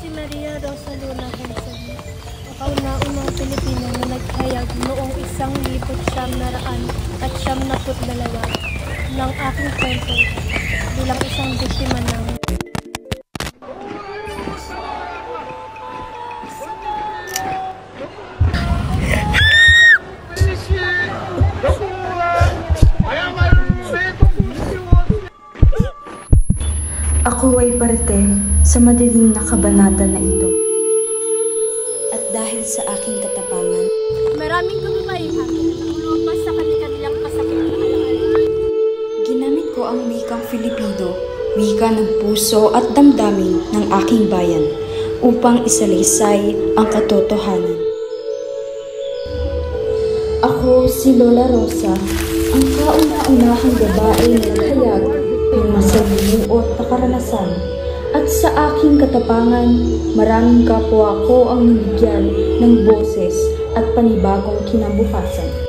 si Maria Rosa Luna Quezon, ang kauna-unang Pilipina na naghayag noong 1992 ng aking kwento bilang isang biktima ng Ako ay parte sa madilim na kabanata na ito. At dahil sa aking katapangan, maraming kababaihan na lumabas sa kanilang kasakitan. Ginamit ko ang wikang Filipino, wika ng puso at damdamin ng aking bayan, upang isalaysay ang katotohanan. Ako si Lola Rosa, ang kauna-unahang babae na naghayag ng masalimuot na karanasan, at sa aking katapangan, maraming kapwa ko ang nabigyan ng boses at panibagong kinabukasan.